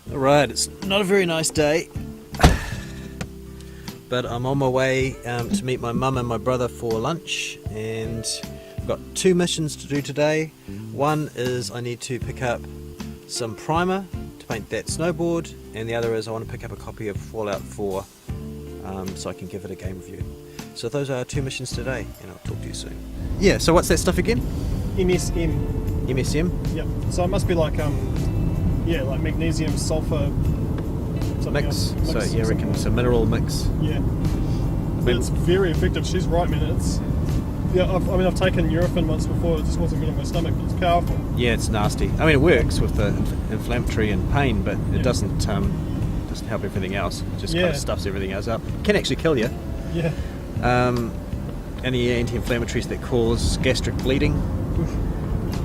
Alright, it's not a very nice day, but I'm on my way to meet my mum and my brother for lunch, and I've got 2 missions to do today. One is I need to pick up some primer to paint that snowboard, and the other is I want to pick up a copy of Fallout 4 so I can give it a game review. So those are our 2 missions today, and I'll talk to you soon. Yeah, so what's that stuff again? MSM. MSM? Yep. So it must be like like magnesium sulfur mix. So you reckon it's a mineral mix? Yeah. But it's very effective. She's right, man. I've taken Nurofen once before. It just wasn't good on my stomach, but it's powerful. Yeah, it's nasty. I mean, it works with the inflammatory and pain, but it doesn't help everything else. It just kind of stuffs everything else up. It can actually kill you. Yeah. Any anti-inflammatories that cause gastric bleeding.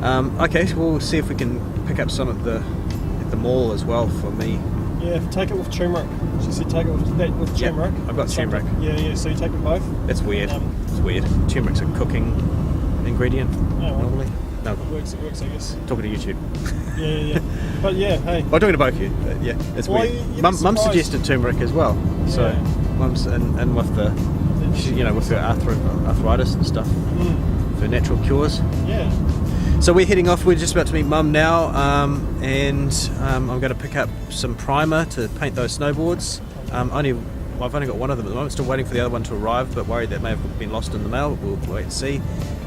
Okay, so we'll see if we can pick up some at the mall as well for me. Yeah, take it with turmeric. She said take it with turmeric. I've got turmeric. Yeah, so you take them both? That's weird. It's weird. Turmeric's a cooking ingredient normally. No. It works, I guess. Talking to YouTube. Yeah. But yeah, hey. I'm talking to both of you. But yeah, it's weird. Mum suggested turmeric as well. So Mum's and with the, with her arthritis and stuff, for natural cures. Yeah. So we're heading off. We're just about to meet Mum now, and I'm going to pick up some primer to paint those snowboards. I've only got one of them at the moment. Still waiting for the other one to arrive, but worried that may have been lost in the mail. We'll wait and see.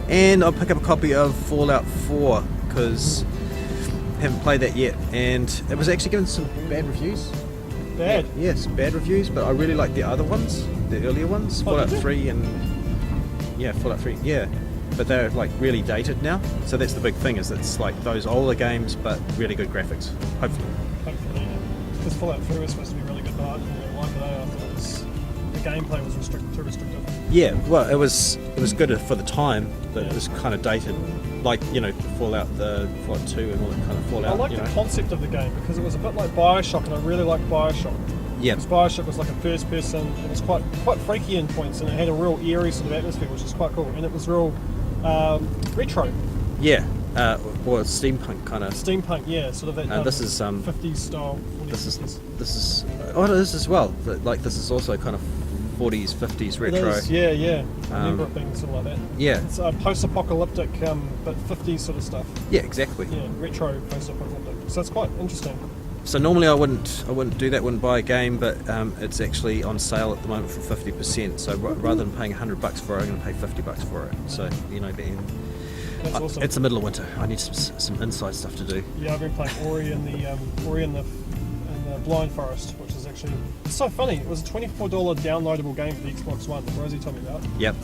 And I'll pick up a copy of Fallout 4 because I haven't played that yet, and it was actually given some bad reviews. Bad? Yeah, some bad reviews, but I really like the other ones, the earlier ones, Fallout 3 and Fallout 3. Yeah. But they're like really dated now, so that's the big thing, is it's like those older games but really good graphics, hopefully. Because Fallout 3 was supposed to be really good, but I didn't like it. I thought the gameplay was too restrictive. Yeah, well, it was good for the time, but it was kind of dated, like Fallout 2 and all that kind of Fallout. I like the concept of the game because it was a bit like Bioshock, and I really liked Bioshock. Yeah. Because Bioshock was like a first person, it was quite freaky in points, and it had a real eerie sort of atmosphere, which is quite cool, and it was real retro. Yeah, or steampunk kind of. Steampunk, yeah, sort of that. This is 50s style. 40s, this is 50s. this is it is as well. Like this is also kind of 40s, 50s retro. It is, yeah. I remember it being sort of like that. Yeah. It's post-apocalyptic, but 50s sort of stuff. Yeah, exactly. Yeah, retro post-apocalyptic. So it's quite interesting. So normally I wouldn't do that, wouldn't buy a game, but it's actually on sale at the moment for 50%. So rather than paying $100 for it, I'm going to pay $50 for it. So That's awesome. It's the middle of winter. I need some inside stuff to do. Yeah, I've been playing Ori in the Blind Forest, which is actually, it's so funny. It was a $24 downloadable game for the Xbox One that Rosie told me about. Yep.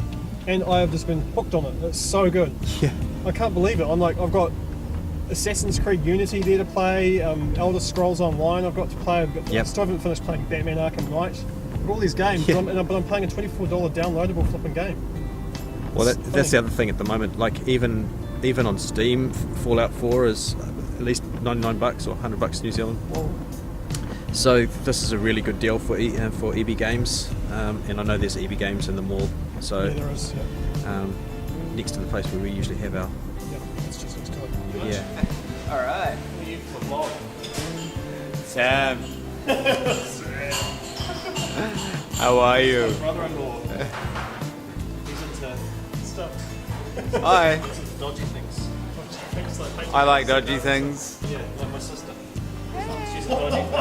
And I have just been hooked on it. It's so good. Yeah. I can't believe it. I've got Assassin's Creed Unity there to play, Elder Scrolls Online I've got to play. I still haven't finished playing Batman Arkham Knight. I've got all these games, but I'm playing a $24 downloadable flipping game. Well, that's the other thing at the moment. Like even on Steam, Fallout 4 is at least $99 or $100 New Zealand. Whoa. So this is a really good deal for EB Games, and I know there's EB Games in the mall. So yeah, there is. Yeah. Next to the place where we usually have our. Yeah, it's just next to it. Yeah. All right. Who are you for the vlog? Sam. How are you? Brother-in-law. He's into stuff. Hi. He's into dodgy things. I like dodgy things. Yeah, like my sister. She's a dodgy thing.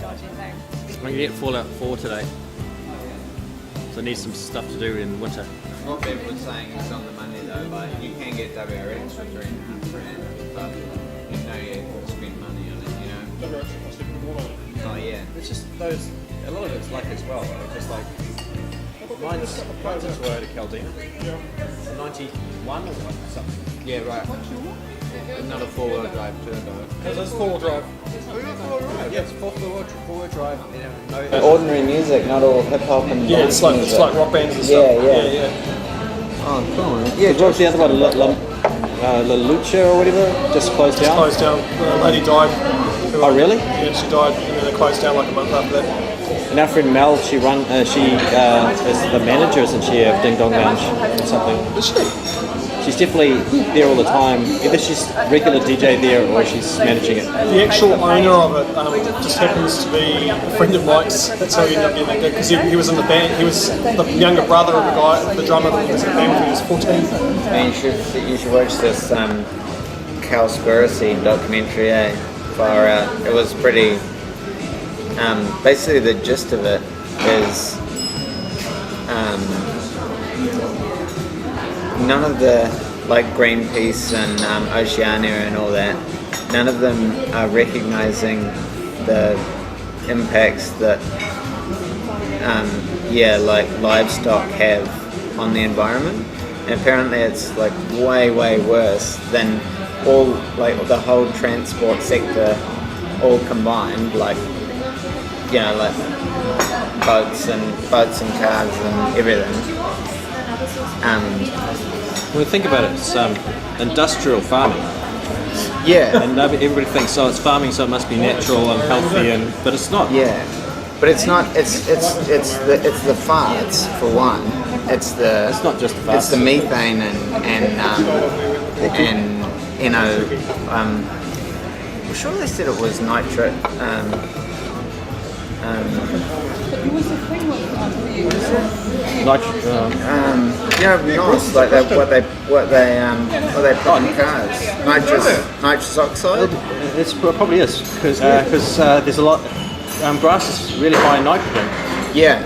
Dodgy thing. I'm going to get Fallout 4 today. So I need some stuff to do in winter. What Bev was saying is on the money though, like you can get WRX for $3.5 grand, but you know you have to spend money on it, Never actually cost even more money. Oh yeah. It's just those. A lot of it's like as well. Just like mine's a Toyota Caldina. Yeah. 91 or something. Yeah, right. Another four-wheel drive turbo. Because it's four-wheel drive. Yeah, it's four-wheel drive. No. Ordinary music, not all hip hop and Yeah, dance it's like music. rock bands and Yeah, stuff. yeah. Oh, cool. Yeah, what was the other one? La Lucha or whatever? Just closed down? Closed down. The lady died. Oh, really? Yeah, she died, and then it closed down like a month after that. And our friend Mel, she is the manager, isn't she, of Ding Dong Lounge or something? Is she? she's definitely there all the time. Either she's regular DJ there or she's managing it. The actual owner of it just happens to be a friend of Mike's. That's how he ended up getting that gig, because he was in the band. He was the younger brother of the guy, the drummer that was in the band when he was 14. And you should watch this Cowspiracy documentary, far out. It was pretty. Basically, the gist of it is none of the, like Greenpeace and Oceania and all that, none of them are recognizing the impacts that like livestock have on the environment. And apparently it's like way worse than all, like the whole transport sector all combined, like like boats and cars and everything. When we think about it, it's industrial farming. Yeah. And everybody thinks, it's farming, so it must be natural and healthy, but it's not. Yeah. But it's not. It's the farts for one. It's not just the farts. It's the methane and I'm sure they said it was nitrate. Nice, like what they put in cars. Nitrous oxide. It probably is because there's a lot. Grass is really high in nitrogen. Yeah,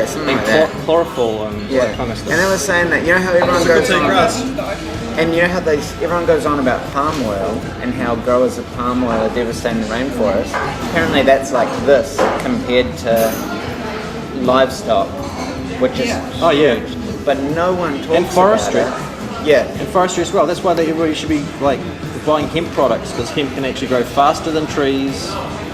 something like that. Chlorophyll and that kind of stuff. And they were saying that how everyone goes on. And how everyone goes on about palm oil and how growers of palm oil are devastating the rainforest. Apparently that's like this compared to livestock, which is huge. But no one talks and forestry. About it. Yeah. And forestry as well. That's why everybody should be like buying hemp products, because hemp can actually grow faster than trees.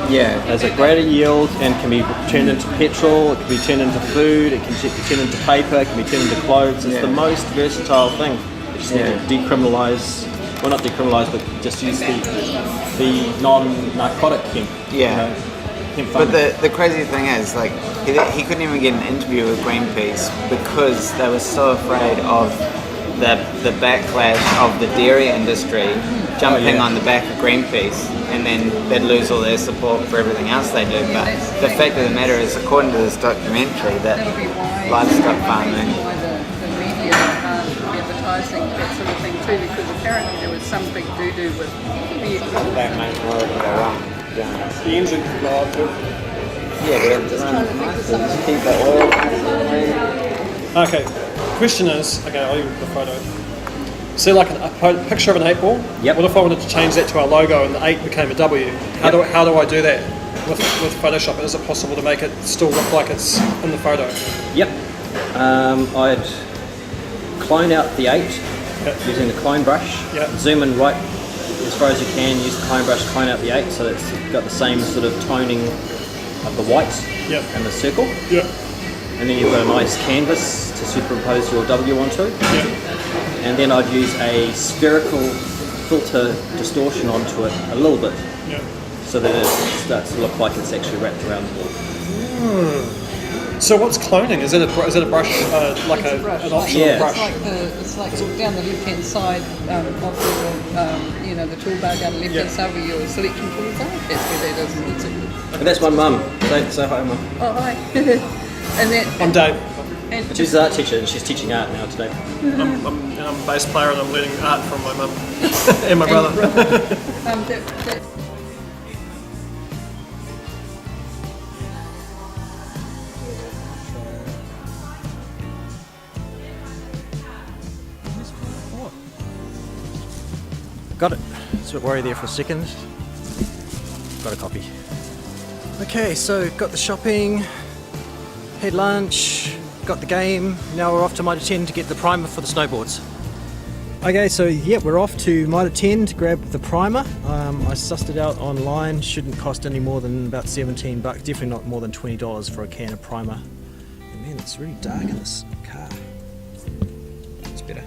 Yeah. Has a greater yield and can be turned into petrol, it can be turned into food, it can be turned into paper, it can be turned into clothes. It's the most versatile thing. Just need to decriminalise, well not decriminalise, but just use the non-narcotic hemp. Yeah. Hemp but farming. the crazy thing is, like, he couldn't even get an interview with Greenpeace because they were so afraid of the backlash of the dairy industry jumping on the back of Greenpeace, and then they'd lose all their support for everything else they do. But the fact of the matter is, according to this documentary, that livestock farming. Advertising that sort of thing too, because apparently there was some big doo-doo with vehicles. That makes more of go wrong. Yeah. The engine could go up too. Yeah, but it just keep the oil. Okay, question is, I'll use the photo. See, like a picture of an 8 ball? Yep. What if I wanted to change that to our logo and the 8 became a W? How do I do that with Photoshop? Is it possible to make it still look like it's in the photo? Yep. I'd clone out the 8 using the clone brush. Yep. Zoom in right as far as you can, use the clone brush, clone out the 8 so that it's got the same sort of toning of the white and the circle. Yep. And then you've got a nice canvas to superimpose your W onto. Yep. And then I'd use a spherical filter distortion onto it a little bit, so that it starts to look like it's actually wrapped around the ball. So what's cloning? Is it a brush, like an optional brush? It's like down the left-hand side of your, the toolbar down the left-hand side where your selection tools are. That's where that is. And that's my mum. Say hi, Mum. Oh, hi. And then, I'm Dave. She's an art teacher and she's teaching art now today. I'm a bass player and I'm learning art from my mum and my brother. Got it. So worry there for a second. Got a copy. Okay, so got the shopping, had lunch, got the game. Now we're off to Mitre 10 to get the primer for the snowboards. Okay, so we're off to Mitre 10 to grab the primer. I sussed it out online. Shouldn't cost any more than about $17. Definitely not more than $20 for a can of primer. And man, it's really dark in this car. It's better.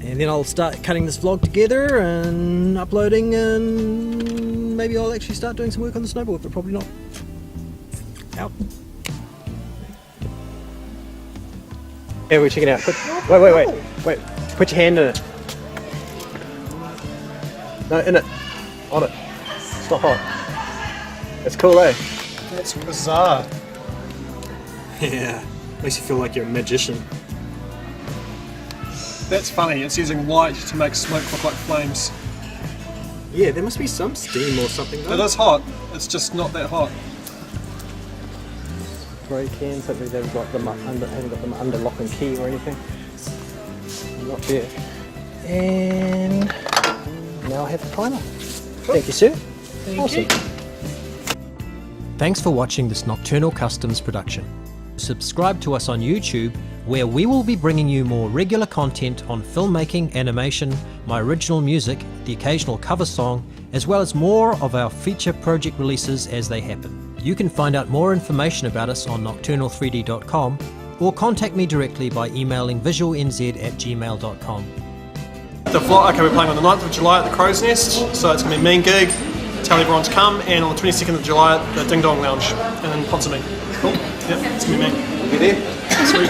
And then I'll start cutting this vlog together and uploading, and maybe I'll actually start doing some work on the snowboard, but probably not. Out. Yeah, we're checking out. Wait. Wait, put your hand in it. No, in it. On it. It's not hot. It's cool, eh? That's bizarre. Yeah, makes you feel like you're a magician. That's funny, it's using light to make smoke look like flames. Yeah, there must be some steam or something though. It is hot, it's just not that hot. Spray cans, hopefully they've got them haven't got them under lock and key or anything. Not there. And now I have the primer. Thank you, sir. Thank you. Thanks for watching this Nocturnal Customs production. Subscribe to us on YouTube, where we will be bringing you more regular content on filmmaking, animation, my original music, the occasional cover song, as well as more of our feature project releases as they happen. You can find out more information about us on nocturnal3d.com or contact me directly by emailing visualnz@gmail.com. The vlog, okay, we're playing on the 9th of July at the Crow's Nest, so it's going to be a mean gig. Tell everyone to come, and on the 22nd of July at the Ding Dong Lounge in Ponsonby. Cool? Yep, it's going to be mean. Be there. Sweet.